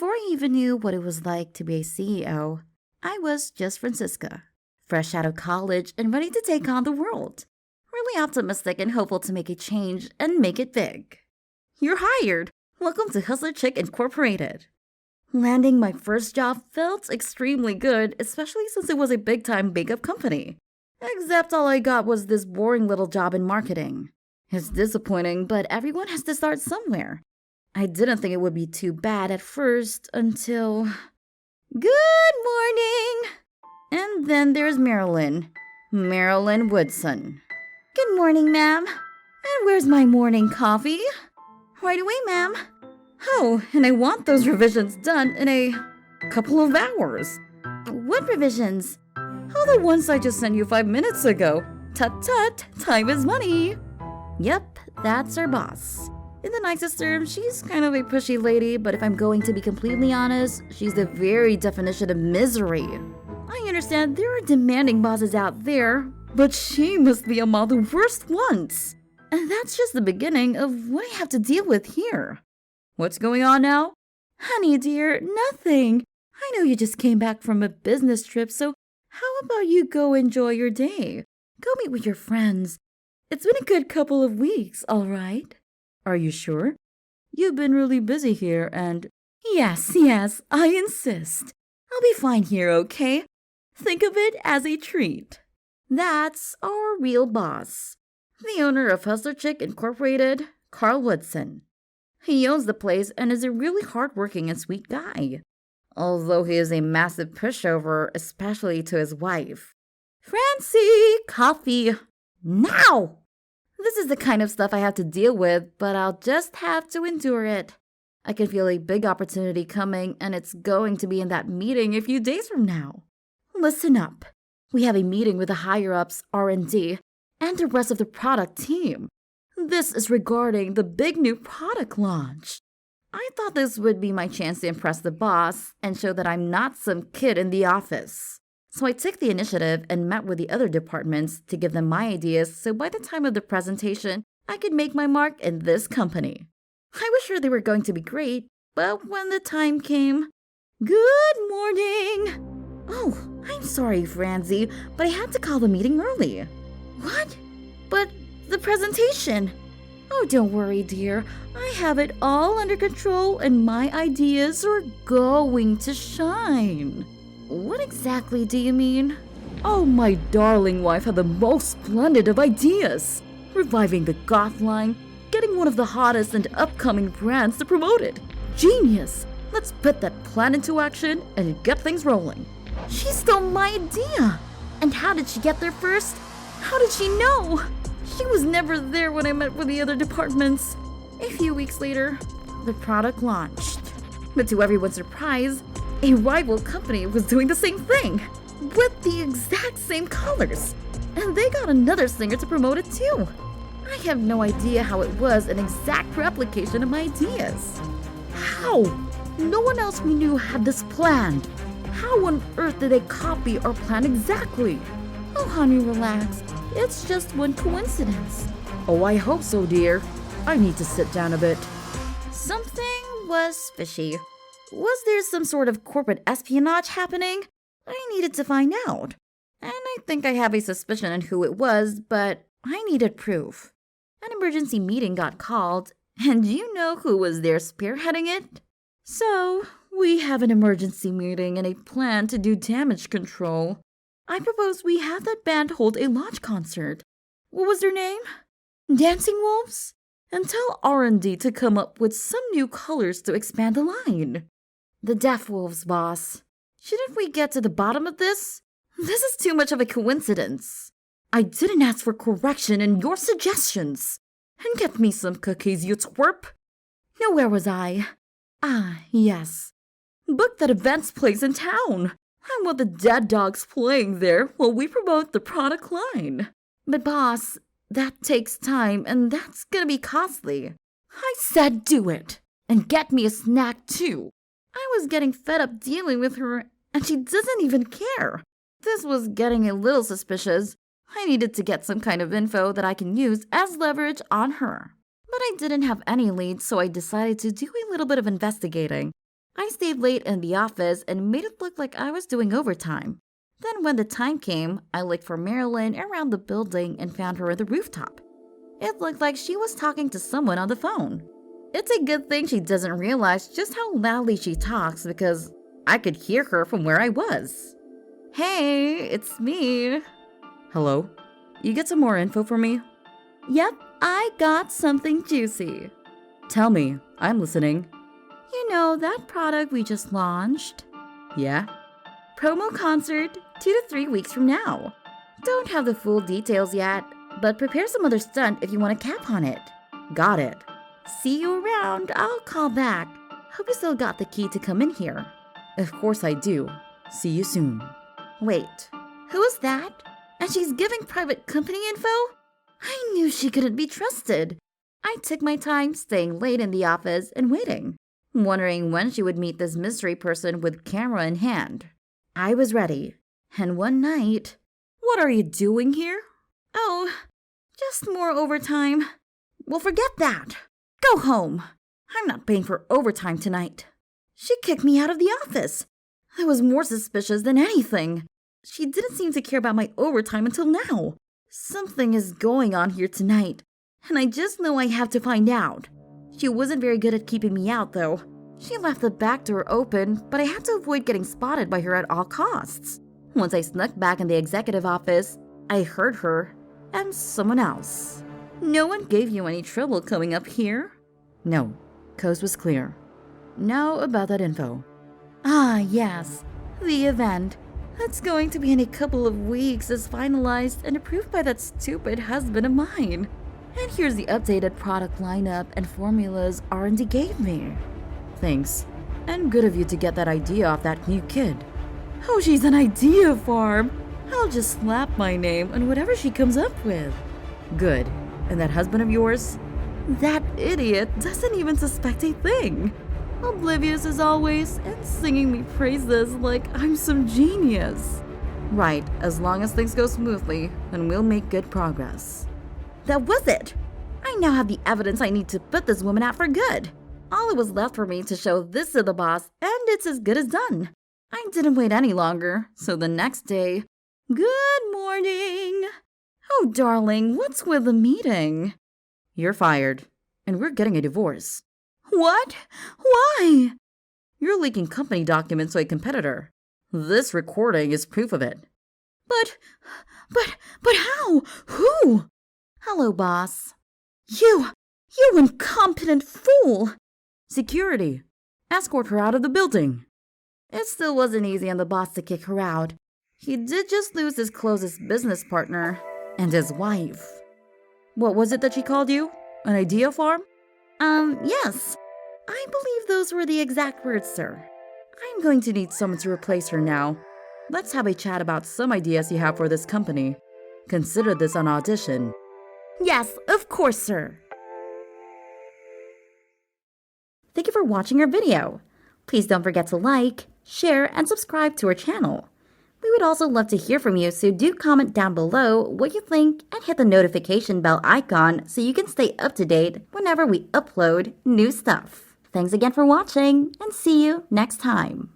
Before I even knew what it was like to be a CEO, I was just Francesca, fresh out of college and ready to take on the world. Really optimistic and hopeful to make a change and make it big. You're hired! Welcome to Hustler Chick Incorporated. Landing my first job felt extremely good, especially since it was a big-time makeup company. Except all I got was this boring little job in marketing. It's disappointing, but everyone has to start somewhere. I didn't think it would be too bad at first until... Good morning! And then there's Marilyn Woodson. Good morning, ma'am. And where's my morning coffee? Right away, ma'am. Oh, and I want those revisions done in a couple of hours. What revisions? Oh, the ones I just sent you 5 minutes ago. Tut-tut, time is money. Yep, that's our boss. In the nicest terms, she's kind of a pushy lady, but if I'm going to be completely honest, she's the very definition of misery. I understand there are demanding bosses out there, but she must be among the worst ones. And that's just the beginning of what I have to deal with here. What's going on now? Honey dear, nothing. I know you just came back from a business trip, so how about you go enjoy your day? Go meet with your friends. It's been a good couple of weeks, all right? Are you sure? You've been really busy here and... Yes, I insist. I'll be fine here, okay? Think of it as a treat. That's our real boss. The owner of Hustler Chick Incorporated, Carl Woodson. He owns the place and is a really hardworking and sweet guy. Although he is a massive pushover, especially to his wife. Francie, coffee. Now! This is the kind of stuff I have to deal with, but I'll just have to endure it. I can feel a big opportunity coming, and it's going to be in that meeting a few days from now. Listen up. We have a meeting with the higher-ups, R&D, and the rest of the product team. This is regarding the big new product launch. I thought this would be my chance to impress the boss and show that I'm not some kid in the office. So I took the initiative and met with the other departments to give them my ideas so by the time of the presentation, I could make my mark in this company. I was sure they were going to be great, but when the time came... Good morning! Oh, I'm sorry, Francie, but I had to call the meeting early. What? But the presentation... Oh, don't worry, dear. I have it all under control and my ideas are going to shine. What exactly do you mean? Oh, my darling wife had the most splendid of ideas. Reviving the goth line, getting one of the hottest and upcoming brands to promote it. Genius! Let's put that plan into action and get things rolling. She stole my idea! And how did she get there first? How did she know? She was never there when I met with the other departments. A few weeks later, the product launched. But to everyone's surprise, a rival company was doing the same thing, with the exact same colors. And they got another singer to promote it too. I have no idea how it was an exact replication of my ideas. How? No one else we knew had this planned. How on earth did they copy our plan exactly? Oh, honey, relax. It's just one coincidence. Oh, I hope so, dear. I need to sit down a bit. Something was fishy. Was there some sort of corporate espionage happening? I needed to find out. And I think I have a suspicion on who it was, but I needed proof. An emergency meeting got called, and you know who was there spearheading it? So, we have an emergency meeting and a plan to do damage control. I propose we have that band hold a launch concert. What was their name? Dancing Wolves? And tell R&D to come up with some new colors to expand the line. The Deaf Wolves, boss. Shouldn't we get to the bottom of this? This is too much of a coincidence. I didn't ask for correction in your suggestions. And get me some cookies, you twerp. Now where was I? Ah, yes. Book that events place in town. I want the dead dogs playing there while we promote the product line. But boss, that takes time and that's gonna be costly. I said do it. And get me a snack too. I was getting fed up dealing with her and she doesn't even care. This was getting a little suspicious. I needed to get some kind of info that I can use as leverage on her. But I didn't have any leads, so I decided to do a little bit of investigating. I stayed late in the office and made it look like I was doing overtime. Then when the time came, I looked for Marilyn around the building and found her at the rooftop. It looked like she was talking to someone on the phone. It's a good thing she doesn't realize just how loudly she talks because I could hear her from where I was. Hey, it's me. Hello? You get some more info for me? Yep, I got something juicy. Tell me, I'm listening. You know that product we just launched? Yeah? Promo concert 2 to 3 weeks from now. Don't have the full details yet, but prepare some other stunt if you want a cap on it. Got it. See you around. I'll call back. Hope you still got the key to come in here. Of course I do. See you soon. Wait, who is that? And she's giving private company info? I knew she couldn't be trusted. I took my time staying late in the office and waiting, wondering when she would meet this mystery person with camera in hand. I was ready, and one night... What are you doing here? Oh, just more overtime. Well, forget that. Go home. I'm not paying for overtime tonight. She kicked me out of the office. I was more suspicious than anything. She didn't seem to care about my overtime until now. Something is going on here tonight, and I just know I have to find out. She wasn't very good at keeping me out, though. She left the back door open, but I had to avoid getting spotted by her at all costs. Once I snuck back in the executive office, I heard her and someone else. No one gave you any trouble coming up here? No, coast was clear. Now about that info. Ah, yes, the event. That's going to be in a couple of weeks is finalized and approved by that stupid husband of mine. And here's the updated product lineup and formulas R&D gave me. Thanks. And good of you to get that idea off that new kid. Oh, she's an idea farm. I'll just slap my name on whatever she comes up with. Good. And that husband of yours? That idiot doesn't even suspect a thing. Oblivious as always and singing me praises like I'm some genius. Right, as long as things go smoothly, then we'll make good progress. That was it! I now have the evidence I need to put this woman out for good. All it was left for me to show this to the boss, and it's as good as done. I didn't wait any longer, so the next day... Good morning! Oh, darling, what's with the meeting? You're fired, and we're getting a divorce. What? Why? You're leaking company documents to a competitor. This recording is proof of it. But how? Who? Hello, boss. You incompetent fool! Security. Escort her out of the building. It still wasn't easy on the boss to kick her out. He did just lose his closest business partner and his wife. What was it that she called you? An idea farm? Yes. I believe those were the exact words, sir. I'm going to need someone to replace her now. Let's have a chat about some ideas you have for this company. Consider this an audition. Yes, of course, sir. Thank you for watching our video. Please don't forget to like, share, and subscribe to our channel. We would also love to hear from you, so do comment down below what you think and hit the notification bell icon so you can stay up to date whenever we upload new stuff. Thanks again for watching, and see you next time.